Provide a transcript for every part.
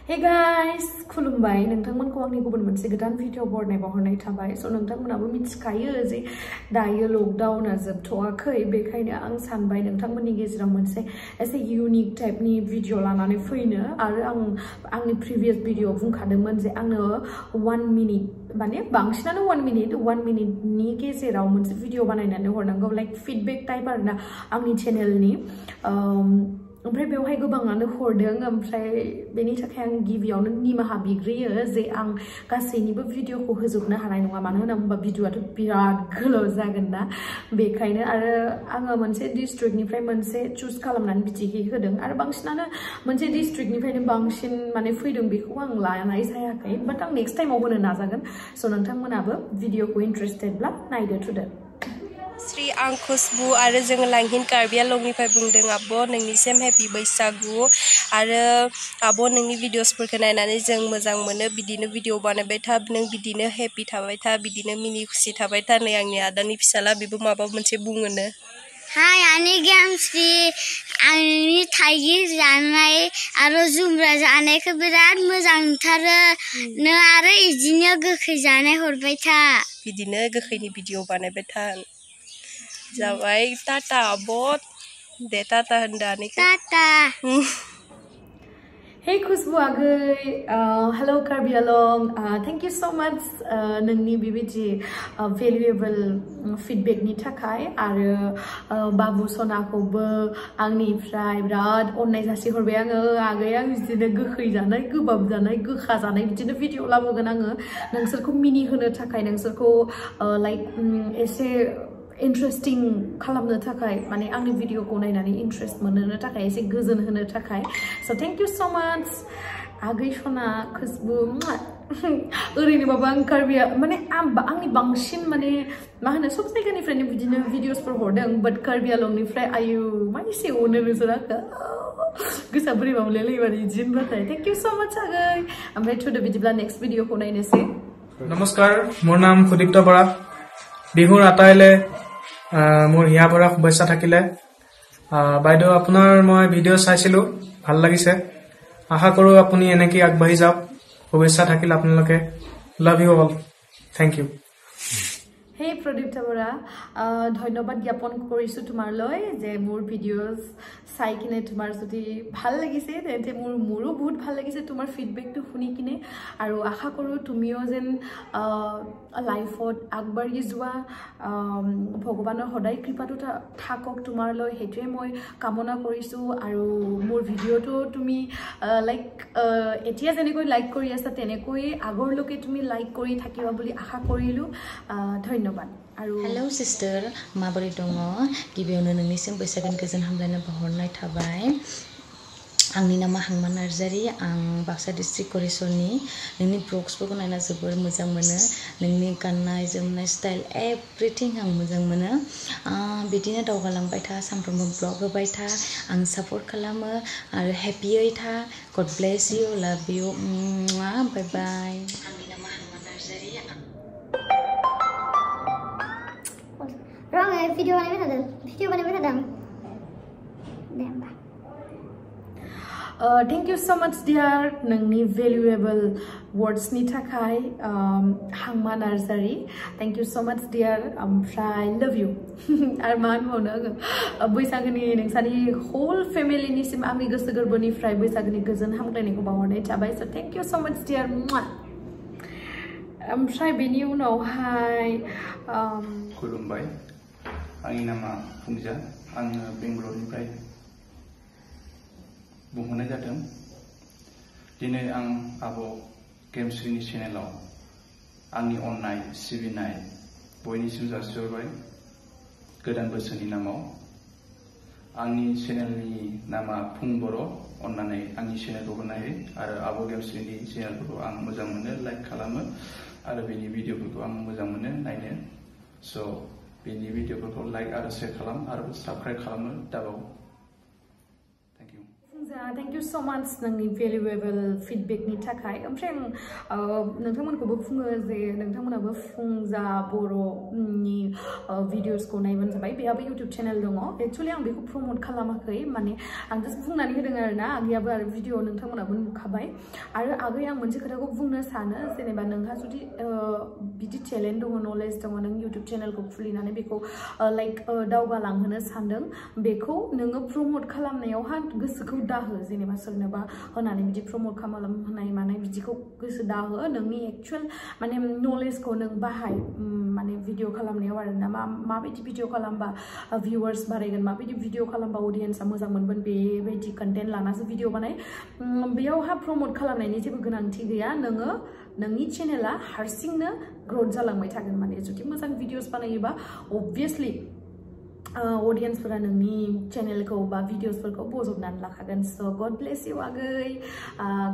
Hey guys, खुलुमबाय नोंथांमोनखौ आंनि गुबुन मोनसे गोदान भिडिअ बरनाय बावहरनाय थाबाय स' नोंथांमोनाबो मिथिखायो जे दायो लकडाउना जोबथ'वाखै बेखायनो आं सानबाय नोंथांमोननि गेजेराव मोनसे एसे यूनिक टाइपनि भिडिअ लानानै फैनो आरो आंनि प्रिभियस भिडिअ बुंखादोंमोन जे आंनो 1 मिनिट माने बांसिनानो 1 मिनिटनि गेजेराव मोनसे भिडिअ बानायनानै हरनांगौ लाइक फिडबेक टाइप आरोना आंनि चेनेलनि ओमफ्राय बेवहाय गोबाङानो हरदों ओमफ्राय बेनि थाखाय आं गिबियावनो निमाहा बिग्रोयो जे आं गासैनिबो भिडिअखौ होजोबनो हानाय नङा मानो होनना बुंबा भिडिअआथ' बिराद गोलाव जागोन ना बेखायनो आरो आङो मोनसे डिस्ट्रिक्टनिफ्राय मोनसे चुज खालामनानै बिदिहि होदों आरो बांसिनानो मोनसे डिस्ट्रिक्टनिफ्रायनो बांसिन माने फैदों बेखौ आं लानाय जायाखै बाट आं नेक्स्ट टाइमाव होनो नाजागोन स' नोंथांमोनाबो भिडिअखौ इन्ट्रेस्टेडब्ला नायदो थुदो श्री आं खुशबु आरो जोङो लांहिन कार्बि आंलंनिफ्राय बुंदों आब' नोंनिसिम हेपि बैसागु आरो आब' नोंनि भिडिअसफोरखौ नायनानै जों मोजां मोनो बिदिनो भिडिअ बानायबाय था नों बिदिनो हेपि थाबाय था बिदिनो मिनि खुसि थाबाय था नै आंनि आदानि फिसाला बेबो माबा मोनसे बुङोनो हाय आंनि गेमस्रि आंनि थाइगिर जानाय आरो जुमब्रा जानायखौ बिराद मोजां नुथारो नों आरो इदिनो गोखै जानाय हरबाय था बिदिनो गोखैनि भिडिअ बानायबाय था जाबाय टाटा आब' दे टाटा होनदो आनैखौ टाटा Hey खुशबु आगै hello कार्बि आलं thank you so much नोंनि बेबायदि valuable feedbackनि थाखाय आरो बाबु सनाखौबो आंनिफ्राय बिराद अननाय जासिहरबाय आङो आगै आं बिदिनो गोखै जानाय गोबाब जानाय गोखा जानाय बिदिनो भिडिअ लाबोगोन आङो नोंसोरखौ मिनिहोनो थाखाय नोंसोरखौ लाइक एसे इन्ट्रेस्टिं खालामनो थाखाय माने आंनि भिडिअखौ नायनानै इन्ट्रेस्ट मोननो थाखाय एसे गोजोन होनो थाखाय स' थेंक इउ स' माच आगै सना खुशबु ओरैनोबाबो आं कार्बिया माने आंनि बांसिन माने मा होनो सब जायगानिफ्रायनो बिदिनो भिडिअसफोर हरदों बाट कार्बि आलंनिफ्राय आयु मा एसे अनो नोंसोराखो गोसोआ बोरैबा मोनलायलायो माने बिदि होनबाथाय थेंक इउ स' माच आगै ओमफ्राय थुदो बिदिब्ला नेक्स्ट भिडिअखौ नायनोसै नमस्कार मोर नाम सुदीप्त बरा बिहुर आटाइले मोर हिया बरा शुभेच्छा থাকিলে বাইদেউ আপোনাৰ মই ভিডিঅ চাইছিলো ভাল লাগিছে আশা কৰো আপুনি এনেকৈ আগবাঢ়ি যাওক শুভেচ্ছা থাকিল আপোনালোকে love you all thank you Hey Pradipta Bora ধন্যবাদ জ্ঞাপন কৰিছো তোমালৈ যে মোৰ ভিডিঅ'স চাই কিনে তোমাৰ যদি ভাল লাগিছে তেন্তে মোৰো বহুত ভাল লাগিছে তোমাৰ ফিডবেকটো শুনি কিনে আৰু আশা কৰো তুমিও যেন লাইফত আগবাঢ়ি যোৱা ভগৱানৰ সদায় কৃপাটো থাকক তোমালৈ হেতুৱে মই কামনা কৰিছো আৰু মোৰ ভিডিঅ'টো তুমি লাইক এতিয়া যেনেকৈ লাইক কৰি আছা তেনেকৈ আগৰলৈকে তুমি লাইক কৰি থাকিবা বুলি আশা কৰিলো ধন্যবাদ Hello sister माबोरै दङ गिबियावनो नोंनिसिम बैसागोनि गोजोन हामलायनाय बावहरनाय थाबाय आंनि नामा हांमा नार्जारि आं बाक्सा डिस्ट्रिक्ट करेसननि नोंनि ब्लग्सफोरखौ नायना जोबोर मोजां मोनो नोंनि गाननाय जोमनाय स्टाइल एभ्रिथिं आं मोजां मोनो बिदिनो दावगालांबाय था सानफ्रोमबो ब्लग होबाय था आं सापर्ट खालामो आरो हेपियै था गड ब्लेस इउ लाभ इउ बाय बाय आंनि नामा हांमा नार्जारि Wrong video बानायबाय थादों दे होमबा Thank you so much dear नोंनि valuable words नि थाखाय हांमा Narzary thank you so much dear ओमफ्राय love you आरो मा होनबावनो आङो बैसागोनि नोंसानि whole family निसिम आंनि गोसो गोरबोनिफ्राय बैसागोनि गोजोन हामलायनायखौ बावहरनाय थाबाय so thank you so much dear ओमफ्राय बेनि उनावहाय खुलुमबाय आंनि नामा फुंजा आङो बेंगलरनिफ्राय बुंहरनाय जादों दिनै आं आब' गेमस्रिनि चेनेलाव आंनि अननाय सिबिनाय बयनिसिम जासिहरबाय गोदान बोसोरनि नामाव आंनि चेनेलनि नामा फुं बर' अननानै आंनि चेनेलखौ नाय आरो आब' गेमस्रिनि चेनेलफोरखौ आं मोजां मोनो लाइक खालामो आरो बेनि भिडिअफोरखौ आं मोजां मोनो नायनो स' बेनि भिडिअफोरखौ लाइक आरो शेयार खालाम आरो साबस्क्राइब खालामनो दाबाव थेंक इउ फुंजा thank you so much नोंनि valuable feedbackनि थाखाय ओमफ्राय नोंथांमोनखौबो बुङो जे नोंथांमोनाबो फुंजा बर'नि भिडिअसखौ नायबानो जाबाय बेहाबो YouTube चेनेल दङ एक्चुअली आं बेखौ प्रमोट खालामाखै माने आं जास्ट बुंनानै होदों आरोना आगैयाबो आरो भिडिअ नोंथांमोनाबो नुखाबाय आरो आगै आं मोनसे खोथाखौ बुंनो सानो जेनेबा नोंहा जुदि बिदि टेलेन्ट दङ नलेज दङ नों YouTube चेनेलखौ खुलिनानै बेखौ लाइक दावगालांहोनो सानदों बेखौ नोङो प्रमोट खालामनायावहा गोसोखौ दाहो जेनेबा सोरनोबा होनानै बिदि प्रमोट खालामनाय मानाय बिदिखौ गोसो दाहो नोंनि एक्चुअल माने नलेजखौ नों बाहाय माने भिडिअ खालामनायाव आरोना माबायदि भिडिअ खालामबा भिउवार्स बारायगोन माबायदि भिडिअ खालामबा अडियन्सआ मोजां मोनगोन बेबायदि कन्टेन्ट लानासो भिडिअ बानाय बेयावहा प्रमोट खालामनायनि जेबो गोनांथि गैया नोङो नोंनि चेनेला हारसिंनो ग्रोथ जालांबाय थागोन माने जुदि मोजां भिडिअस बानायोबा अबभियासलि अडियन्सफोरा नोंनि चेनेलखौ बा भिडिअसफोरखौ बजबनानै लाखागोन स गड ब्लेस इउ आगै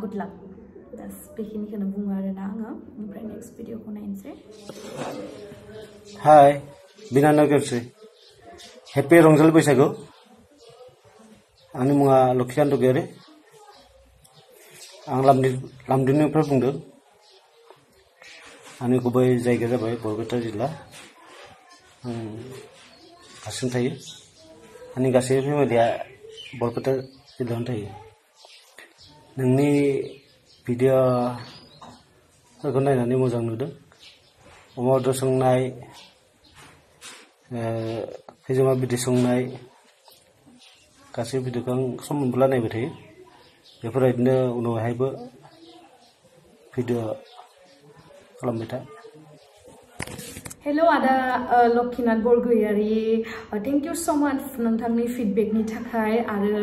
गुड लाक बास बेखिनिखौनो बुङो आरोना आङो ओमफ्राय नेक्स्ट भिडिअखौ नायनोसै हाय बिनानाव गेमस्रि हेपि रंजालि बैसागु आंनि मुङा लक्षिकान्त गयारि आं लामदिनिफ्राय बुंदों आंनि गुबै जायगाया जाबाय बरपेटा जिल्ला हारसिं थायो आंनि गासै फेमिलिया बरपेटा जिल्लायावनो थायो नोंनि भिडिअफोरखौ नायनानै मोजां नुदों अमा बेदर संनाय खैजोमा बिदै संनाय गासै भिडिअखौ आं सम मोनब्ला नायबाय थायो बेफोरबायदिनो उनावहायबो भिडिअ खालामबाय था हेलो आदा Lakshinath Bargayary thank you so much नोंथांनि फिडबेकनि थाखाय आरो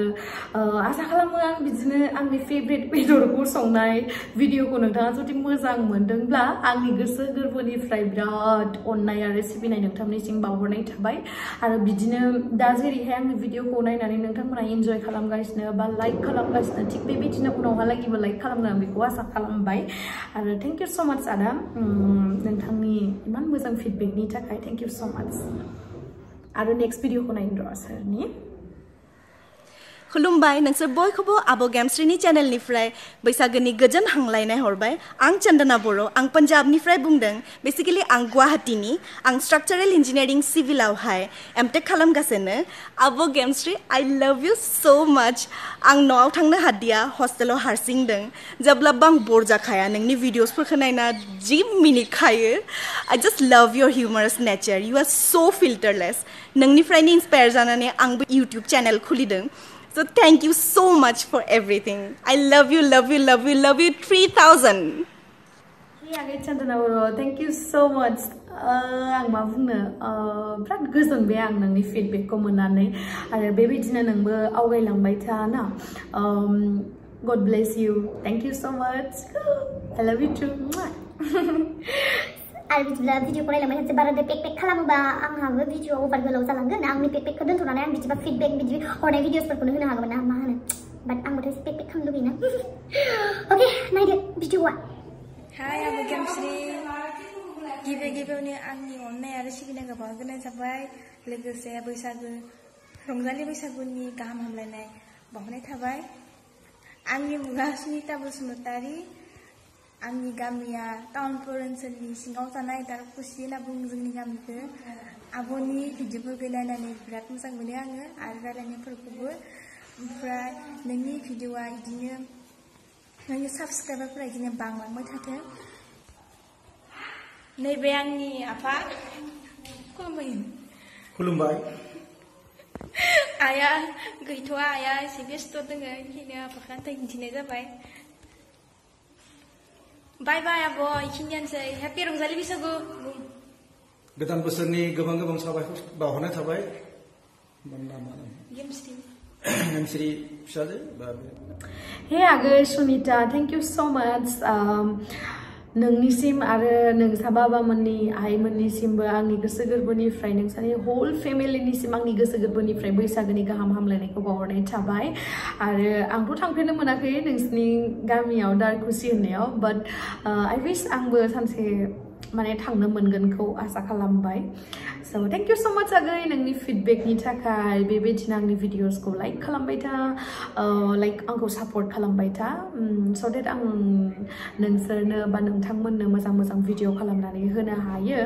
आसा खालामो आं बिदिनो आंनि फेभरेट बेदरखौ संनाय भिडिअखौ नोंथाङा जुदि मोजां मोनदोंब्ला आंनि गोसो गोरबोनिफ्राय बिराद अननाय आरो सिबिनाय नोंथांनिसिम बावहरनाय थाबाय आरो बिदिनो दा जेरैहाय आंनि भिडिअखौ नायनानै नोंथांमोना एन्जय खालामगासिनो बा लाइक खालामगासिनो थिग बेबायदिनो उनावहालागिबो लाइक खालामगोन बेखौ आसा खालामबाय आरो थैंक यू सो मच आदा नोंथांनि इमान मोजां feedbackनि थाखाय thank you so much आरो नेक्स्ट भिडिअखौ नायनो र' सोरनि खुलुमबाय नोंसोर बयखौबो आब' गेमस्रिनि चेनेलनिफ्राय बैसागोनि गोजोन हांलायनाय हरबाय आं चन्दना बर' आं पान्जाबनिफ्राय बुंदों बेसिकेलि आं गुवाहाटीनि आं स्ट्राक्चारेल इन्जिनियारिं सिभिलावहाय एमटेक खालामगासिनो आब' गेमस्रि आइ लाभ इउ सो माच आं न'आव थांनो हादिया हस्टेलाव हारसिंदों जेब्लाबो आं बर जाखाया नोंनि भिडिअसफोरखौ नायना जि मिनिखायो I just love your humorous nature you are so filterless नोंनिफ्रायनो इन्सपायार जानानै आंबो इउटिउब चेनेल खुलिदों So thank you so much for everything. I love you, love you, love you, love you 3000. Hey आगै चन्दना बर' thank you so much. आं मा बुंनो बिराद गोजोनबाय आं नोंनि फिडबेकखौ मोननानै आरो बेबायदिनो नोंबो आवगायलांबाय था ना God bless you. Thank you so much. I love you too. आरो बिदिब्ला भिडिअखौ नायलांबाय थानोसै बाराद्राय पेक खालामोबा आंहाबो भिडिअ अभार गोलाव जालांगोन आंनि पेकखौ दोनथ'नानै आं बिदिबा फिडबेक बिदि हरनाय भिडिअसफोरखौनो होनो हागौमोन ना मा होनो बाट आंबोथ' एसे पेक खालामनो लुबैयोना अके नायदो भिडिअआ हाय आब' गेमस्रि गिबियावनो आंनि अननाय आरो सिबिनायखौ बावहरग्रोनाय जाबाय लोगोसे रंजालि बैसागुनि गाहाम हामलायनाय बावहरनाय थाबाय आंनि मुङा सुनिता बसुमतारी आंनि गामिया टाउनफोर ओनसोलनि सिङाव थानाय दारकुसि होनना बुङो जोंनि गामिखौ आब'नि भिडिअफोरखौ नायनानै बिराद मोजां मोनो आङो आरो रायलायनायफोरखौबो ओमफ्राय नोंनि भिडिअआ बिदिनो नोंनि साबस्क्राइबारफोरा बिदिनो बांलांबाय थाथों नैबे आंनि आफा खुलुमबाय आइया गैथ'आ आइया एसे बेस्थ' दङ बेनिखायनो आफाखौ आन्थाय खिन्थिनाय जाबाय बाय बाय आब' इखिनियानोसै हेपि रंजालि बैसागु गोदान बोसोरनि गोबां साबायखर बावहरनाय थाबाय गेमस्रि फिसाजो हे आगै Sunita thank you so much नोंनिसिम आरो नोंसा बाबामोननि आइमोननिसिमबो आंनि गोसो गोरबोनिफ्राय नोंसानि होल फेमिलिनिसिम आंनि गोसो गोरबोनिफ्राय बैसागोनि गाहाम हामलायनायखौ बावहरनाय थाबाय आरो आंथ' थांफेरनो मोनाखै नोंसिनि गामियाव दारकुसि होननायाव बाट आइ विश आंबो सानसे माने थांनो मोनगोनखौ आसा खालामबाय so thank you so much आगै नोंनि फिडबेकनि थाखाय बेबायदिनो आंनि भिडिअसखौ लाइक खालामबाय था लाइक आंखौ सापर्ट खालामबाय था so that आं नोंसोरनो बा नोंथांमोननो मोजां मोजां भिडिअ खालामनानै होनो हायो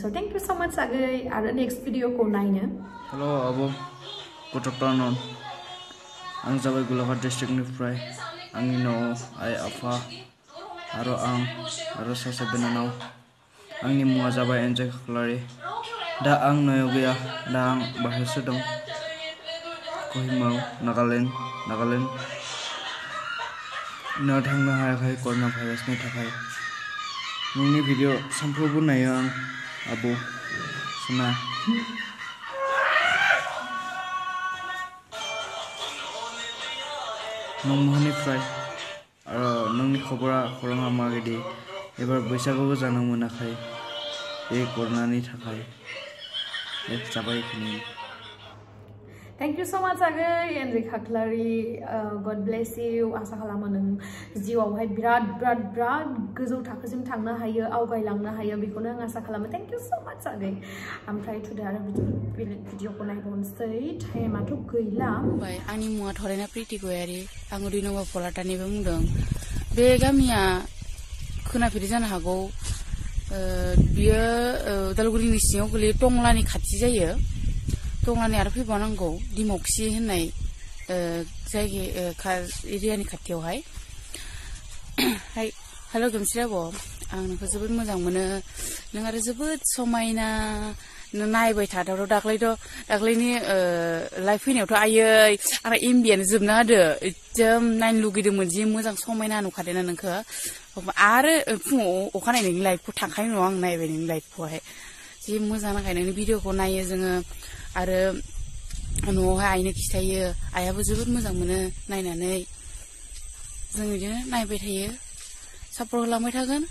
so thank you so much आगै आरो नेक्स्ट भिडिअखौ नायनो हेलो आबो गुड आफ्टरनुन आं जाबाय गलाघाट डिस्ट्रिक्टनिफ्राय आंनि न'आव आइ आफा आरो आं आरो सासे बिनानाव आंनि मुङा जाबाय एन्जय खाख्लारि दा आं न'आव गैया दा आं बाहेरायावसो दं कहिमायाव नागालेण्ड न'आव थांनो हायाखै कर'ना भाइरासनि थाखाय नोंनि भिडिअ सानफ्रोमबो नायो आं आबौ सना नों महानिफ्राय नोंनि खौराङा माबायदि एबार बैसागुबो जानो मोनाखै बे कर'नानि थाखाय जाबाय Thank you so much आगै enjoy Khakhlari God bless you आसा खालामो नों जिउआवहाय बिराद गोजौ थाखोसिम थांनो हायो आवगायलांनो हायो बेखौनो आं आसा खालामो Thank you so much आगै ओमफ्राय थुदो आरो भिडिअखौ नायबावनोसै टाइमाथ' गैला आंनि मुङा थरायना प्रिति गयारि आं उदैनवा फलाटानिबो बुंदों बे गामिया खोनाफेरै जानो हागौ बियो उदालगुरिनि सिङाव गोलैयो टंलानि खाथि जायो टंलानि आरो फैबावनांगौ दिमक्सि होननाय जायगा एरियानि खाथियावहाय हेलो गेमस्रि आब' आं नोंखौ जोबोद मोजां मोनो नों आरो जोबोद समायना नों नायबाय थाथाव दाख्लैनि लाइभ फैनायावथ' आयै आंना एमबियानो जोबना होदो एकदम नायनो लुगैदोंमोन जि मोजां समायना नुखादोंना नोंखौ आरो फुङाव अखानायै नोंनि लाइभखौ थांखांनायनि उनाव आं नायबाय नोंनि लाइभखौहाय जि मोजां नांखाय नोंनि भिडिअखौ नायो जोङो आरो न'आवहाय आइनो खिथायो आइयाबो जोबोद मोजां मोनो नायनानै जों बिदिनो नायबाय थायो सापर्ट होलांबाय थागोन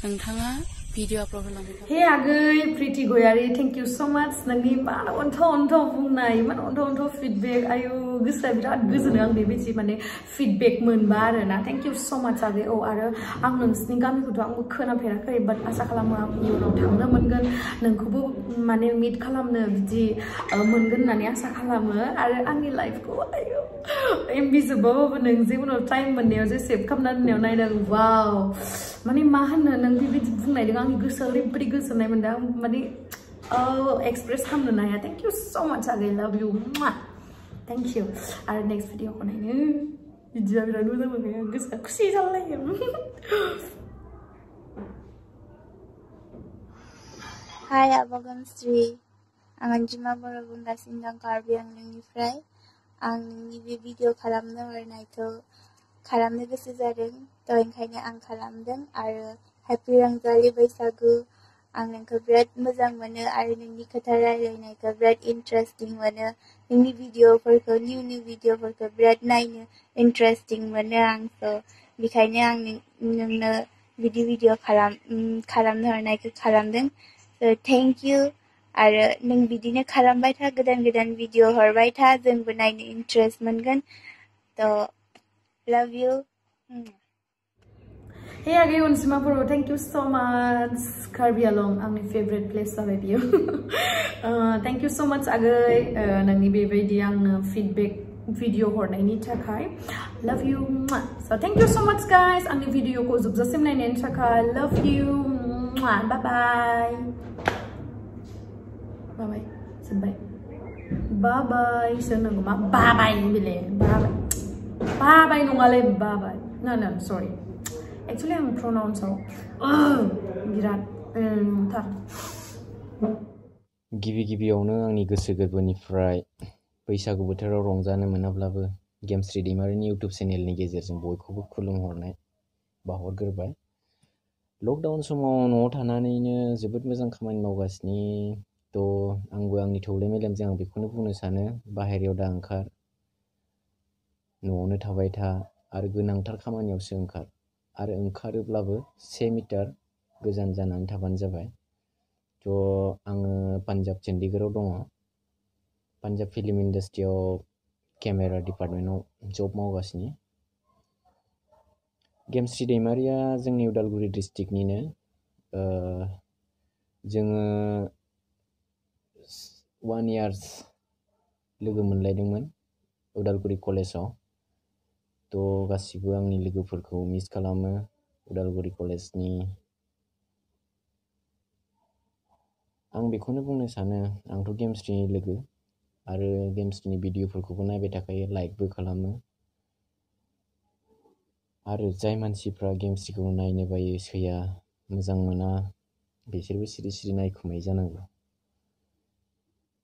नोंथाङा भिडिअ आपल'ड होलांबाय थागोन हे आगै प्रिति गयारि थेंक इउ सो माच नोंनि इमान अन्थाव बुंनाय इमान अन्थाव फिडबेक आयु गोसोआ बिराद गोजोनो आं बेबायदि माने फिडबेक मोनबा आरोना थेंक इउ सो माच आगै आरो आं नोंसिनि गामिखौथ' आंबो खोनाफेराखै बाट आसा खालामो आं इयुनाव थांनो मोनगोन नोंखौबो माने मिट खालामनो बिदि मोनगोन होननानै आसा खालामो आरो आंनि लाइफखौ आयु एमबि जोबाबाबो नों जे उनाव टाइम मोननायाव जे सेभ खालामना दोननायाव नायदों वाव माने मा होनो नों बेबायदि बुंनायदों आंनि गोसोआव ओरैबायदि गोजोननाय मोनदों आं माने एक्सप्रेस खालामनो हाया थेंक इउ सो माच आगै लाभ इउ थेंक इउ आरो नेक्स्ट भिडिअखौ नायनो बिदिया बिराद मोजां मोनखायो आं गोसोआ खुसि जालायो हाय आब' गेमस्रि आं अनजिमा बर' बुंगासिनो दं कार्बि आंलंनिफ्राय आं नोंनि बे भिडिअ खालामनो हरनायखौ खालामनो गोसो जादों थ' ओंखायनो आं खालामदों आरो हेपि रंजालि बैसागु आं नोंखौ बिराद मोजां मोनो आरो नोंनि खोथा रायलायनायखौ बिराद इन्टारेस्टिं मोनो नोंनि भिडिअफोरखौ निउ भिडिअफोरखौ बिराद नायनो इन्टारेस्टिं मोनो आं थ' बेखायनो आं नोंनो बिदि भिडिअ खालामनो हरनायखौ खालामदों थ' थेंक इउ आरो नों बिदिनो खालामबाय था गोदान भिडिअ हरबाय था जोंबो नायनो इन्टारेस्ट मोनगोन थ' love you Hey आगै अनजिमा बर' थेंक इउ सो माच कार्बि आलं आंनि फेभरेट प्लेस जाबाय बियो थेंक इउ सो माच आगै नोंनि बेबायदि आंनो फिडबेक भिडिअ हरनायनि थाखाय लाभ इउ स' थेंक इउ सो माच गाइस आंनि भिडिअखौ जोबजासिम नायनायनि थाखाय लाभ इउ बाय जोब्बाय बाय सोरनांगौ मा बाय बेले बाय नङालै बाय no sorry actually I'm pronouncing बिराद थार गिबियावनो आंनि गोसो गोरबोनिफ्राय बैसागु बोथोराव रंजानो मोनाब्लाबो गेमस्रि दैमारिनि इउटुब चेनेलनि गेजेरजों बयखौबो खुलुमहरनाय बावहरग्रोबाय लकडाउन समाव न'आव थानानैनो जोबोद मोजां खामानि मावगासिनो थ' आंबो आंनि थौले मेलेमजों आं बेखौनो बुंनो सानो बाहेरायाव दा ओंखार न'आवनो थाबाय था आरो गोनांथार खामानियावसो ओंखार आरो ओंखारोब्लाबो 1 मिटार गोजान जानानै थाबानो जाबाय थ' आङो पान्जाब चन्डीगढ़आव दङ पान्जाब फिल्म इन्डास्ट्रियाव केमेरा डिपार्टमेन्टआव जब मावगासिनो गेमस्रि दैमारिया जोंनि उदालगुरि डिस्ट्रिक्टनिनो जोङो 1 year लोगो मोनलायदोंमोन उदालगुरि कलेजाव थ' गासिबो आंनि लोगोफोरखौ मिस खालामो उदालगुरि कलेजनि आं बेखौनो बुंनो सानो आंथ' गेमस्रिनि लोगो आरो गेमस्रिनि भिडिअफोरखौबो नायबाय थाखायो लाइकबो खालामो आरो जाय मानसिफ्रा गेमस्रिखौ नायनो बायो सैया मोजां मोना बिसोरबो सिरि सिरि नायखुमायो जानांगौ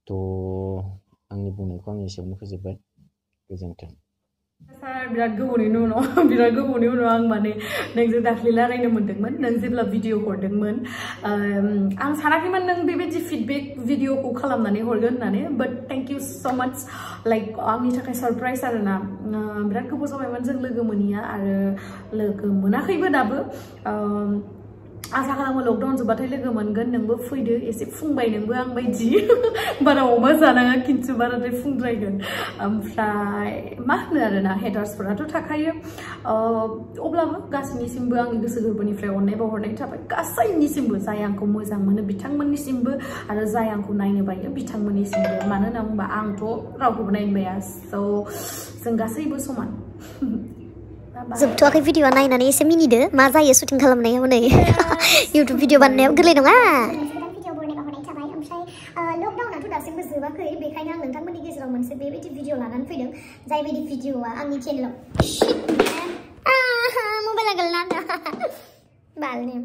थ' आंनि बुंनायखौ आं एसेयावनो फोजोबबाय गोजोन्थों बिराद गोबावनि उनाव आं माने नोंजों दाख्लै रायलायनो मोन्दोंमोन नों जेब्ला भिडिअ हरदोंमोन आं सानाखैमोन नों बेबायदि फिडबेक भिडिअखौ खालामनानै हरगोन होननानै बाट थेंक इउ स' माच लाइक आंनि थाखाय सरप्राइज आरोना बिराद गोबाव जाबायमोन जों लोगो मोनिया आरो लोगो मोनाखैबो दाबो आसा खालामो लकडाउन जोब्बाथाय लोगो मोनगोन नोंबो फैदो एसे फुंबाय नोंबो आं बायदि बारा अमा जानाङा खिन्थु बाराद्राय फुंद्रायगोन ओमफ्राय मा होनो आरोना हेटार्सफोराथ' थाखायो अब्लाबो गासैनिसिमबो आंनि गोसो गोरबोनिफ्राय अननाय बावहरनाय थाबाय गासैनिसिमबो जाय आंखौ मोजां मोनो बिथांमोननिसिमबो आरो जाय आंखौ नायनो बायो बिथांमोननिसिमबो मानो होनना बुंबा आंथ' रावखौबो नायनो बाया स' जों गासैबो समान जोबथ'वाखै भिडिअ नायनानै एसे मिनिदो मा जायो शुटिं खालामनायाव नै इउटुब भिडिअ बानायनायाव गोरलै नङा लकडाउनाथ' दासिमबो जोबाखै बेखायनो आं नोंथांमोननि गेजेराव मोनसे बेबायदि भिडिअ लानानै फैदों जाय बायदि भिडिअआ आंनि चेनेलाव मबाइला गोलैना बालने